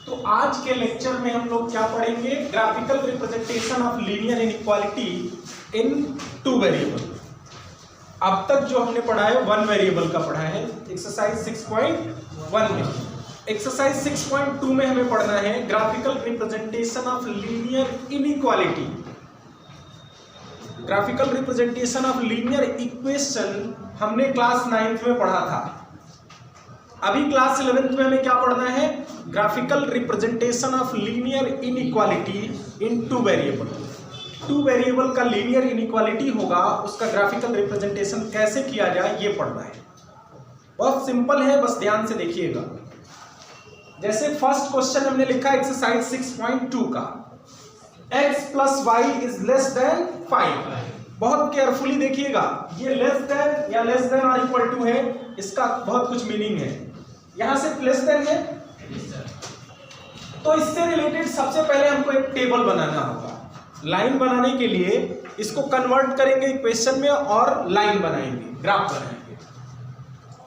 तो आज के लेक्चर में हम लोग क्या पढ़ेंगे, graphical representation of linear inequality in two variable. अब तक जो हमने पढ़ा है वन वेरिएबल का पढ़ा है एक्सरसाइज 6.1 में। एक्सरसाइज 6.2 में हमें पढ़ना है graphical representation of linear inequality. Graphical representation of linear equation हमने क्लास 9th में पढ़ा था। अभी क्लास 11th में हमें क्या पढ़ना है, graphical representation of linear inequality in two variable. Two variable का लीनियर इनइक्वालिटी होगा, उसका ग्राफिकल रिप्रेजेंटेशन कैसे किया जाए ये पढ़ना है। बहुत सिंपल है, बस ध्यान से देखिएगा। जैसे फर्स्ट क्वेश्चन हमने लिखा एक्सरसाइज 6.2 का, x plus y is less than 5। बहुत केयरफुली देखिएगा, ये लेस देन या लेस देन और इक्वल टू है, इसका बहुत कुछ मीनिंग है। यहां से लेस देन है तो इससे रिलेटेड सबसे पहले हमको एक टेबल बनाना होगा। लाइन बनाने के लिए इसको कन्वर्ट करेंगे इक्वेशन में और लाइन बनाएंगे, ग्राफ बनाएंगे।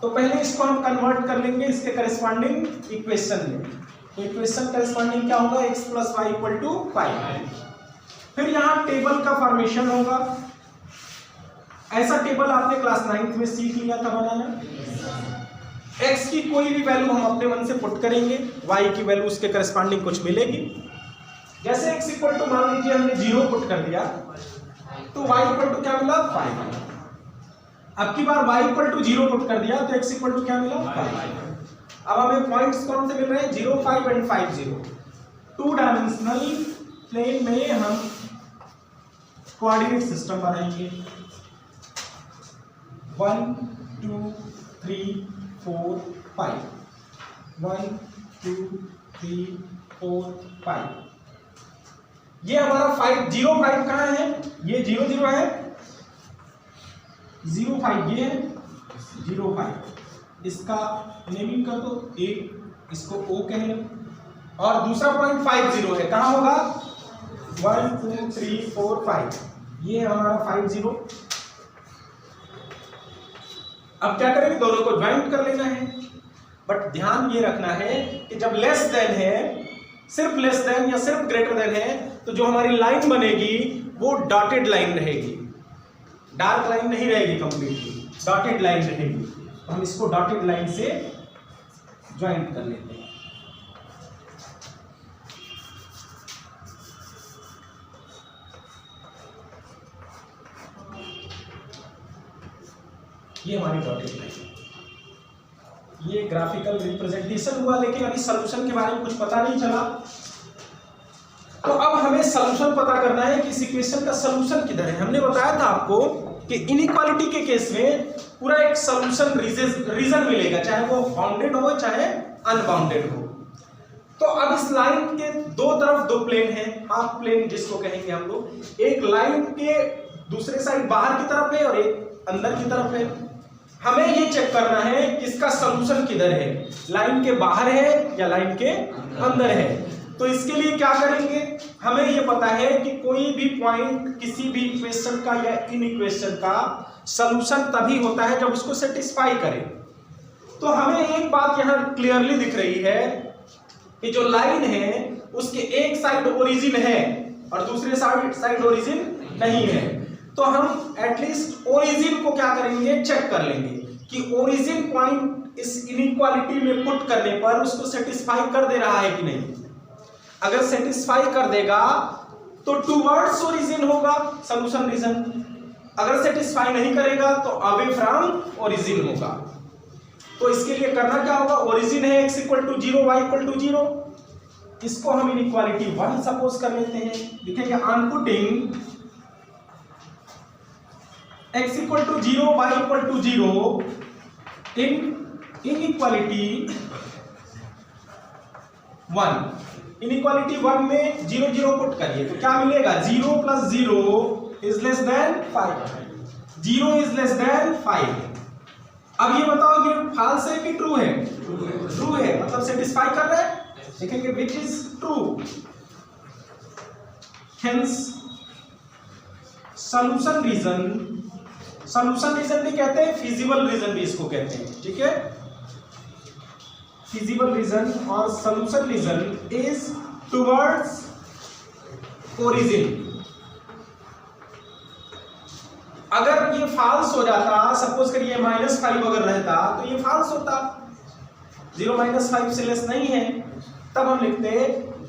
तो पहले इसको हम कन्वर्ट कर लेंगे इसके करस्पॉन्डिंग इक्वेशन में। तो इक्वेशन करस्पॉन्डिंग क्या होगा, x plus y equal to 5। फिर यहां टेबल का फॉर्मेशन होगा। ऐसा टेबल आपने क्लास 9th में सीख लिया था बनाना। x की कोई भी वैल्यू हम अपने मन से पुट करेंगे, y की वैल्यू उसके करस्पॉन्डिंग कुछ मिलेगी। जैसे x इक्वल टू मान लीजिए हमने 0 पुट कर दिया तो y इक्वल टू क्या मिला, 5। अब की बार y इक्वल टू 0 पुट कर दिया तो x इक्वल टू क्या मिला, 5। अब हमें पॉइंट्स कौन से मिल रहे हैं, 0, 5 एंड 5, 0। टू डायमेंशनल प्लेन में हम कोऑर्डिनेट सिस्टम बनाएंगे। 1 2 3 4 5, 1 2 3 4 5। ये हमारा 5 0 5 कहाँ है, ये 0 0 है, 0 5 ये है, 0 5 इसका नेमिंग कर दो, एक इसको O कह लो। और दूसरा पॉइंट 5 0 है, कहाँ होगा, 1 2 3 4 5, ये हमारा 5 0। अब क्या करेंगे, दोनों को ज्वाइंट कर लेना है। बट ध्यान ये रखना है कि जब लेस देन है, सिर्फ लेस देन या सिर्फ ग्रेटर देन है, तो जो हमारी लाइन बनेगी वो डॉटेड लाइन रहेगी, डार्क लाइन नहीं रहेगी, कंप्लीटली डॉटेड लाइन रहेगी। तो हम इसको डॉटेड लाइन से ज्वाइंट कर लेते हैं। ये हमारी डॉटेड लाइन, ये ग्राफिकल रिप्रेजेंटेशन हुआ। लेकिन अभी सॉल्यूशन के बारे में कुछ पता नहीं चला, तो अब हमें सॉल्यूशन पता करना है कि इस इक्वेशन का सॉल्यूशन किधर है। हमने बताया था आपको कि इनइक्वालिटी के केस में पूरा एक सॉल्यूशन रीजन मिलेगा, चाहे वो बाउंडेड हो चाहे अनबाउंडेड हो। तो अब इस लाइन के दो तरफ दो प्लेन है, हाफ प्लेन जिसको कहेंगे हम लोग। एक लाइन के दूसरे साइड बाहर की तरफ है और एक अंदर की तरफ है। हमें ये चेक करना है कि इसका सॉल्यूशन किधर है, लाइन के बाहर है या लाइन के अंदर है। तो इसके लिए क्या करेंगे, हमें ये पता है कि कोई भी पॉइंट किसी भी इक्वेशन का या इन इक्वेशन का सॉल्यूशन तभी होता है जब उसको सेटिस्फाई करे। तो हमें एक बात यहाँ क्लियरली दिख रही है कि जो लाइन है उसके एक साइड ओरिजिन है और दूसरे साइड ओरिजिन नहीं है। तो हम एटलीस्ट ओरिजिन को क्या करेंगे, चेक कर लेंगे कि ओरिजिन पॉइंट इस इनइक्वालिटी में पुट करने पर उसको सेटिस्फाई कर दे रहा है कि नहीं। अगर सेटिस्फाई कर देगा तो टूवर्ड्स ओरिजिन होगा सॉल्यूशन रीजन, अगर सेटिस्फाई नहीं करेगा तो अवे फ्रॉम ओरिजिन होगा। तो इसके लिए करना क्या होगा, ओरिजिन है x equal to 0 y equal to 0, इसको हम इनइक्वालिटी 1 सपोज कर लेते हैं। लिखेंगे on putting x equal to 0 y equal to 0 in inequality 1। Inequality 1 में 0 0 पुट करिए तो क्या मिलेगा, 0 plus 0 is less than 5, 0 is less than 5। अब ये बताओ ये फॉल्स है कि ट्रू है, ट्रू है, मतलब सेटिस्फाई कर रहा है। लिखेंगे which is true, hence solution region. Solution region भी कहते हैं, फिजिबल रीजन भी इसको कहते हैं, ठीक है। feasible region or solution region is towards origin। अगर ये फाल्स हो जाता, सपोज करिए -5 अगर रहता तो ये फाल्स होता, 0 -5 से लेस नहीं है, तब हम लिखते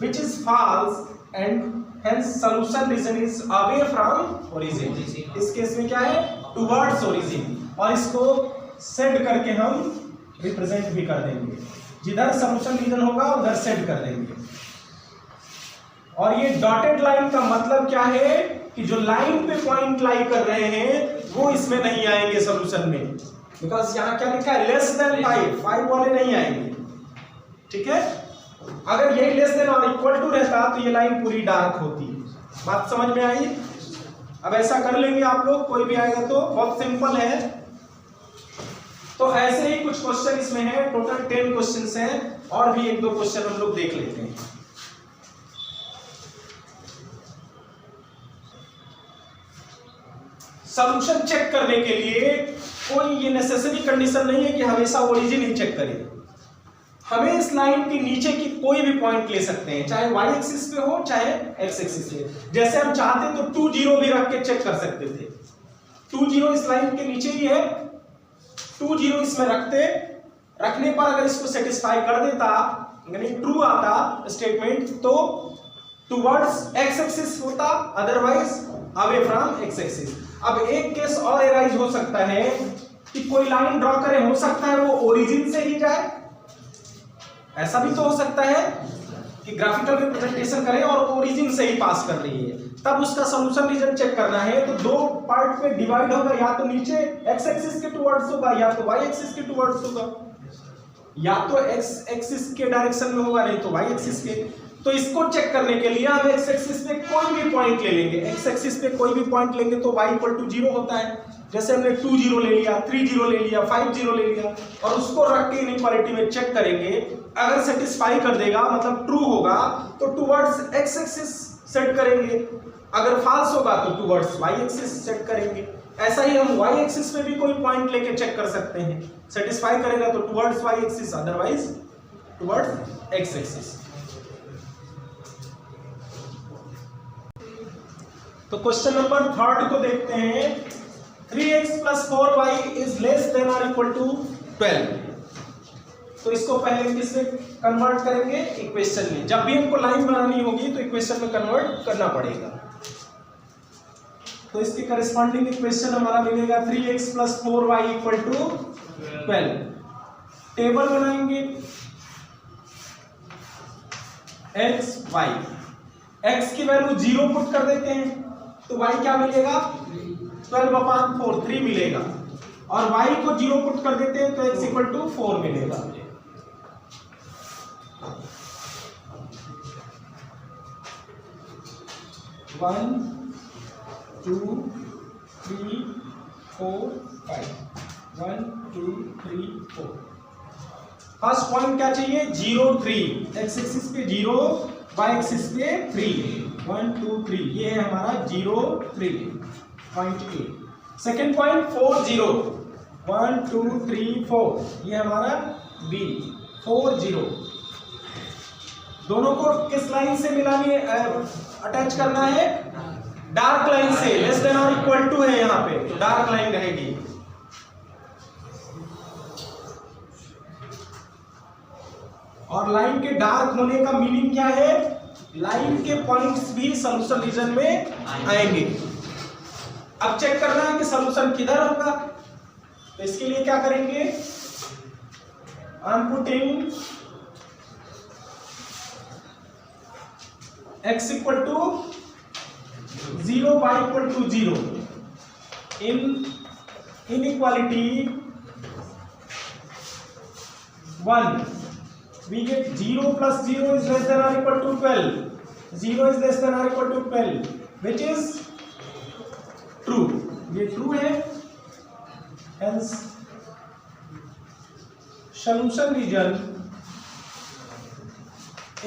which is false and hence solution region is away from origin. इस केस में क्या है, टुवर्ड्स ओरिजिन, और इसको सेट करके हम रिप्रेजेंट भी कर देंगे, जिधर सॉल्यूशन रीजन होगा उधर सेट कर देंगे। और ये डॉटेड लाइन का मतलब क्या है कि जो लाइन पे पॉइंट लाई कर रहे हैं वो इसमें नहीं आएंगे सॉल्यूशन में, बिकॉज यहाँ क्या लिखा है, लेस देन 5 वाले नहीं आएंगे। ठीक है, अगर यही लेस देन और इक्वल टू रहता तो ये लाइन पूरी डार्क होती। बात समझ में आई? अब ऐसा कर लेंगे आप लोग, कोई भी आएगा तो, बहुत सिंपल है। तो ऐसे ही कुछ क्वेश्चन इसमें है, टोटल 10 क्वेश्चंस हैं, और भी 1-2 क्वेश्चन हम लोग देख लेते हैं। सॉल्यूशन चेक करने के लिए कोई ये नेसेसरी कंडीशन नहीं है कि हमेशा ओरिजिन ही चेक करें। हमें इस लाइन के नीचे की कोई भी पॉइंट ले सकते हैं, चाहे y एक्सिस पे हो चाहे x एक्सिस पे। जैसे हम चाहते तो 2 0 भी रख के चेक कर सकते थे। 2 0 इस लाइन के नीचे ही है, 2 0 इसमें रखने पर अगर इसको सेटिस्फाई कर देता, यानी ट्रू आता स्टेटमेंट, तो टुवर्ड्स x एक्सिस होता, otherwise away from x axis. अब एक केस और एराइज हो सकता है कि कोई लाइन ड्रॉ करें, हो सकता है वो ओरिजिन से ही जाए, ऐसा भी तो हो सकता है कि ग्राफिकल रिप्रेजेंटेशन करें और ओरिजिन से ही पास कर रही है, तब उसका सॉल्यूशन रीजन चेक करना है। तो 2 पार्ट में डिवाइड होगा, या तो नीचे x एक्सिस के टुवर्ड्स होगा या तो y एक्सिस के टुवर्ड्स होगा, या तो x एक्सिस के डायरेक्शन में होगा नहीं तो y एक्सिस के। तो इसको चेक करने के लिए हम x एक्सिस पे कोई भी पॉइंट ले लेंगे, x एक्सिस पे कोई भी पॉइंट लेंगे तो y = 0 होता है। जैसे हमने 2 0 ले लिया, 3 0 ले लिया, 5 0 ले लिया, और उसको रख के इनइक्वालिटी में चेक करेंगे। अगर सेटिस्फाई कर देगा, मतलब ट्रू होगा, तो टुवर्ड्स x एक्सिस सेट करेंगे, अगर फॉल्स होगा तो टुवर्ड्स y एक्सिस सेट करेंगे। ऐसा ही हम y एक्सिस पे भी कोई पॉइंट लेके चेक कर सकते हैं, सेटिस्फाई करेगा तो towards y axis, otherwise towards x axis. तो क्वेश्चन नंबर 3 को देखते हैं। 3x + 4y is less than और इक्वल टू 12। तो इसको पहले किसमें कन्वर्ट करेंगे, इक्वेशन में। जब भी हमको लाइन बनानी होगी तो इक्वेशन में कन्वर्ट करना पड़ेगा। तो इसके करस्पॉन्डिंग इक्वेशन हमारा मिलेगा 3x + 4y = 12। टेबल बनाएंगे, x y, x की वैल्यू 0 पुट कर देते हैं तो y क्या मिलेगा, 12/4 3 मिलेगा, और y को 0 पुट कर देते हैं तो x = 4 मिलेगा। वन 2 3 4 5 1 2 3 4। फर्स्ट पॉइंट क्या चाहिए, 0 3, x एक्सिस पे 0, y एक्सिस पे 3, 1 2 3, ये है हमारा 0 3 पॉइंट ए। सेकेंड पॉइंट 4 0, 1 2 3 4, ये हमारा बी 4 0। दोनों को किस लाइन से मिलानी है, अटैच करना है, डार्क लाइन से। लेस देन और इक्वल टू है यहाँ पे, तो डार्क लाइन रहेगी। और लाइन के डार्क होने का मीनिंग क्या है, लाइन के पॉइंट्स भी सॉल्यूशन रीजन में आएंगे। अब चेक करना है कि सॉल्यूशन किधर होगा, तो इसके लिए क्या करेंगे, आई am putting x = 0, y = 0 in inequality 1 we get 0 + 0 is less than or equal to 12, 0 is less than or equal to 12, which is true, ये true है, hence solution region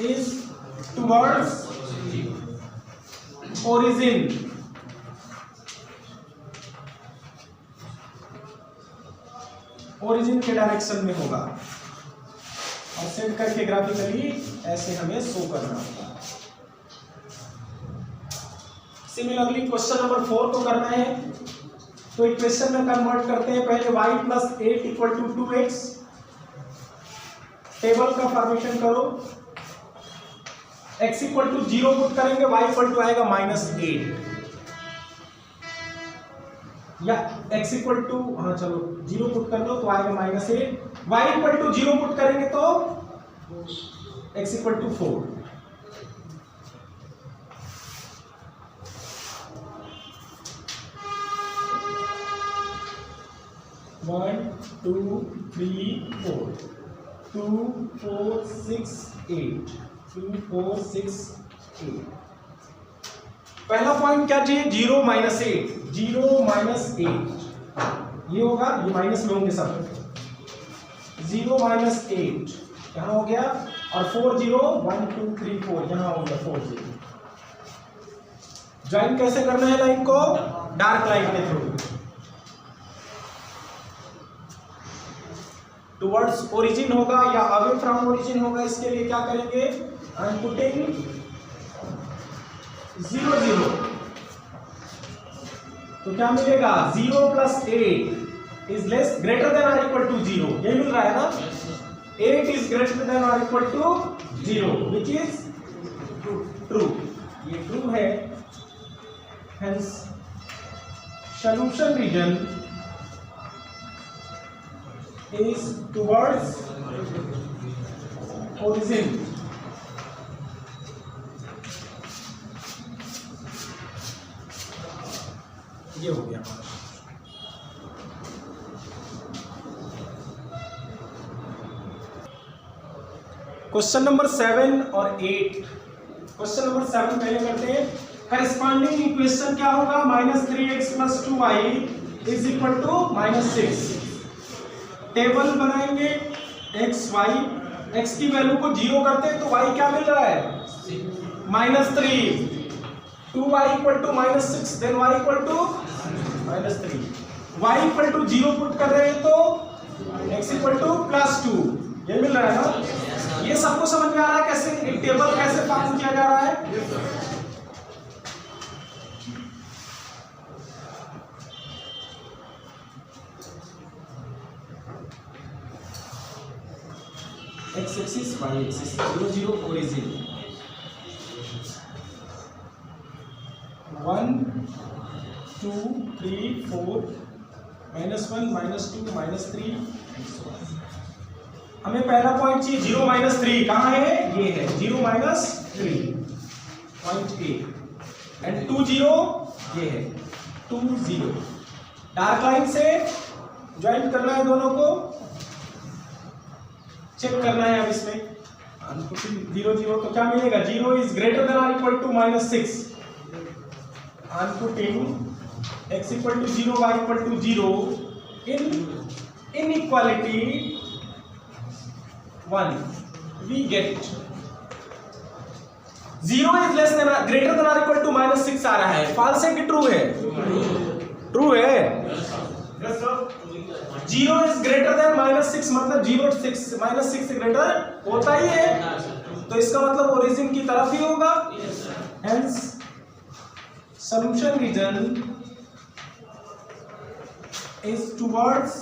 is towards origin। Origin के direction में होगा। और set करके graphically ऐसे हमें show करना होगा। सिमिलरली क्वेश्चन नंबर 4 को करना है, तो इक्वेशन में कन्वर्ट करते हैं। पहले y plus 8 equal to 2x, table का फॉर्मेशन करो। x इक्वल टू 0 पुट करेंगे, y इक्वल टू आएगा -8, या x इक्वल टू, हाँ चलो 0 पुट कर लो तो आएगा -8, y इक्वल टू 0 पुट करेंगे तो x इक्वल टू 4। 1 2 3 4 2 4 6 8 2 4 6 8। पहला पॉइंट क्या चाहिए? 0 -8, 0 -8 ये होगा, ये माइनस में होंगे सब। 0 -8 यहाँ हो गया, और 4 0 1 2 3 4 यहाँ हो गया 4 0। ज्वाइन कैसे करना है लाइन को? डार्क लाइन के थ्रू टुवर्ड्स ओरिजिन होगा या अवे फ्रॉम ओरिजिन होगा। इसके लिए क्या करेंगे? आई एम पुटिंग 0 0, तो क्या मिलेगा? 0 + 8 इज लेस ग्रेटर देन और इक्वल टू 0, ये मिल रहा है ना? 8 इज ग्रेटर देन और equal to 0 which is true, ये ट्रू है। Hence solution region is towards origin। ये हो गया। क्वेश्चन नंबर 7 और 8। क्वेश्चन नंबर 7 पहले करते हैं। करस्पॉन्डिंग इक्वेशन क्या होगा? -3x + 2y = -6। टेबल बनाएंगे x y, x की वैल्यू को 0 करते हैं तो y क्या मिल रहा है? -3। 2y = -6, then y = -3। y = 0 put कर रहे हैं तो x = +2, ये मिल रहा है ना? ये सबको समझ में आ रहा है कैसे एक टेबल कैसे फॉर्म किया जा रहा है? x axis y axis 0 0 origin 1 2 3 4 -1 -2 -3। हमें पहला पॉइंट चाहिए 0 -3, कहाँ है? ये है 0 -3 पॉइंट ए, एंड 2 0 ये है 2 0। डार्क लाइन से ज्वाइन करना है दोनों को, चेक करना है। अब इसमें 0 0 तो क्या मिलेगा? 0 इज ग्रेटर देन और equal to -6। अनपुटिंग x = 0 y = 0 in inequality 1 we get 0 is less than greater than or equal to -6 आ रहा है। फॉल्स है कि ट्रू है? ट्रू है। 0 is greater than -6 मतलब 0 -6 से ग्रेटर होता ही है, तो इसका मतलब ओरिजिन की तरफ ही होगा। Hence solution region is towards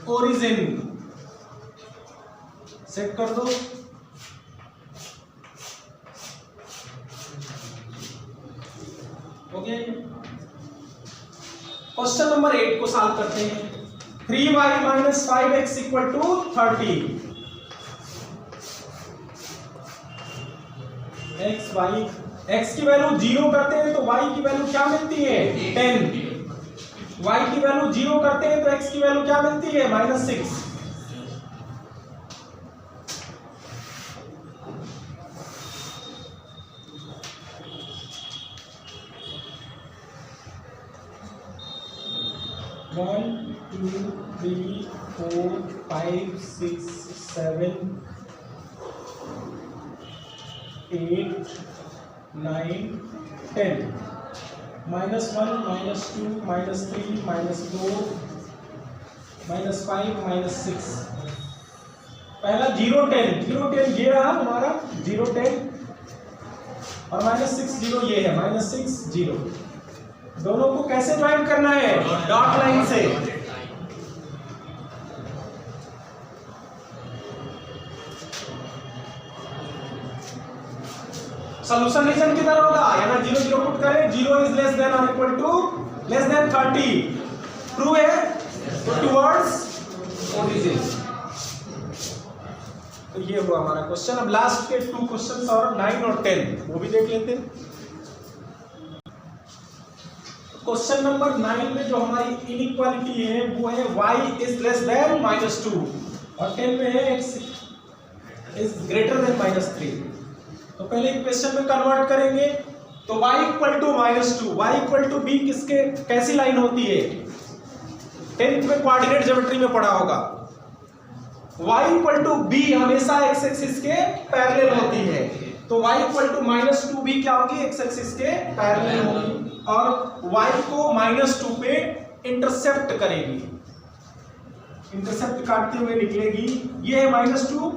origin. Set कर दो। ओके, क्वेश्चन नंबर 8 को सॉल्व करते हैं। 3y - 5x = 30। x की वैल्यू 0 करते हैं तो y की वैल्यू क्या मिलती है? 10। y की वैल्यू 0 करते हैं तो x की वैल्यू क्या मिलती है? -6। One, 2, 3, 4, 5, 6, 7, 8, 9, 10. -1, -2, -3, -4, -5, -6. पहला 0 10 ये रहा हमारा 0 10 और -6 0 ये है -6 0। दोनों को कैसे ज्वाइन करना है? डॉट लाइन से। सॉल्यूशन रीजन किधर होगा? यहां 0 0 पुट करें, 0 इज लेस देन और equal to less than 30। True है तो टुवर्ड्स ओरिजिन। तो ये हुआ हमारा क्वेश्चन। अब लास्ट के 2 क्वेश्चंस और 9 और 10 वो भी देख लेते हैं। क्वेश्चन नंबर 9 में जो हमारी इनइक्वालिटी है वो है y इज लेस देन -2 और 10 में है x इज ग्रेटर देन -3। तो पहले इक्वेशन में कन्वर्ट करेंगे तो y equal to -2, y equal to b किसके कैसी लाइन होती है? 10th में कोऑर्डिनेट ज्योमेट्री में पढ़ा होगा। y इक्वल टू b हमेशा x एक्सिस के पैरेलल होती है, तो y इक्वल टू -2b क्या होगी? x एक्सिस के पैरेलल होगी और y को -2 पे इंटरसेप्ट करेगी, इंटरसेप्ट काटते हुए निकलेगी। ये है -2,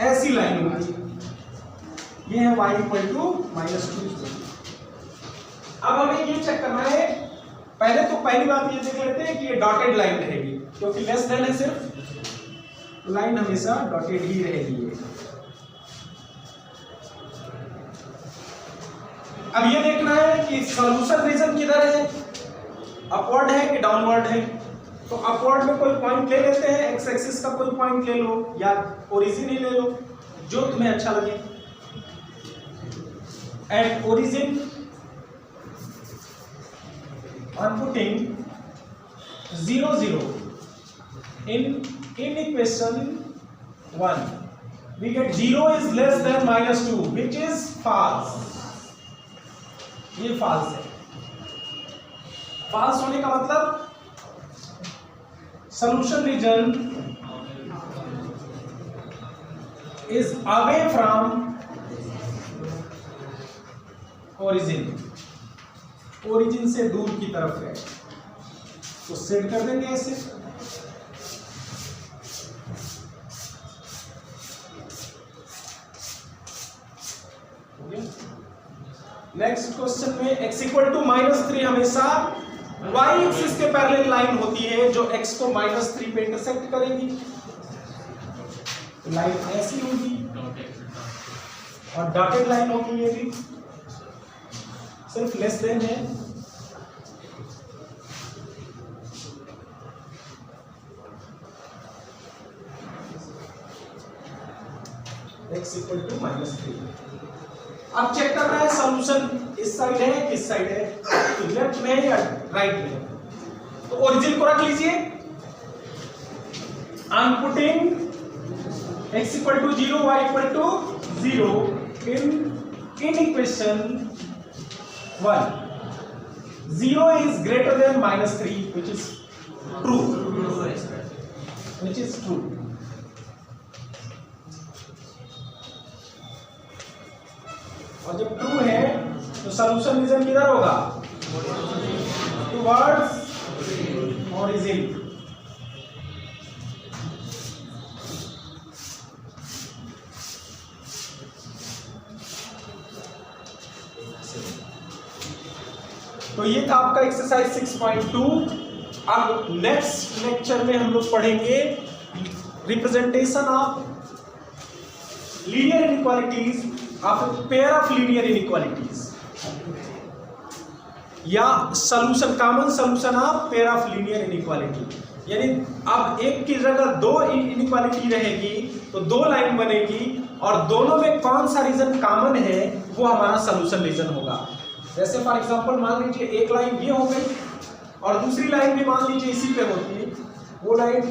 ऐसी लाइन होगी। ये है y इक्वल टू -2। अब हमें ये चेक करना है, पहले तो पहली बात ये देख लेते हैं कि ये डॉटेड लाइन रहेगी, क्योंकि लेस देन है सिर्फ, लाइन हमेशा डॉटेड ही रहेगी। अब ये देखना है कि सॉल्यूशन रीजन किधर है, अपवर्ड है कि डाउनवर्ड है। तो अपवर्ड में कोई पॉइंट ले लेते हैं, एक्स एक्सिस का कोई पॉइंट ले लो या ओरिजिन ही ले लो, जो तुम्हें अच्छा लगे। At origin, on putting 0 0 in equation 1, we get 0 is less than -2, which is false. ये false है। false होने का मतलब solution region is away from origin, origin से दूर की तरफ है, तो सेट कर देंगे ऐसे। नेक्स्ट क्वेश्चन में x इक्वल टू -3 हमेशा y एक्सिस के पैरेलल लाइन होती है जो x को -3 पे इंटरसेक्ट करेगी, लाइन ऐसी होगी और डॉटेड लाइन होगी। ये भी सिर्फ लेस देन है। x equal to -3। अब चेक करना है सॉल्यूशन इस साइड है किस साइड है, तो लेफ्ट में या राइट में। तो ओरिजिन को रख लीजिए। I am putting x equal to 0 y equal to 0 in equation 1, 0 is greater than -3, which is true, which is true. और जब ट्रू है तो सॉल्यूशन रीजन किधर होगा? Towards origin. तो ये था आपका एक्सरसाइज 6.2। अब नेक्स्ट लेक्चर में हम लोग पढ़ेंगे representation of linear inequalities of pair of linear inequalities, या solution, common solution of pair of linear inequality. यानी अब एक की जगह 2 इनइक्वालिटी रहेगी तो 2 लाइन बनेगी और दोनों में कौन सा रीजन कॉमन है वो हमारा सॉल्यूशन रीजन होगा। जैसे फॉर एग्जांपल मान लीजिए एक लाइन ये हो गई और दूसरी लाइन भी मान लीजिए इसी पे होती है, वो लाइन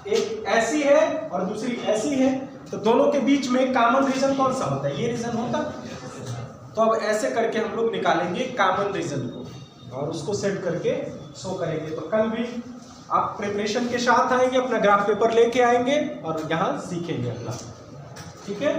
एक ऐसी है और दूसरी ऐसी है, तो दोनों के बीच में कॉमन रीजन कौन सा होता है? ये रीजन होता। तो अब ऐसे करके हम लोग निकालेंगे कॉमन रीजन को और उसको सेट करके शो करेंगे। तो कल भी आप प्रिपरेशन के साथ आएंगे, अपना ग्राफ पेपर लेके आएंगे और यहाँ सीखेंगे अपना। ठीक है।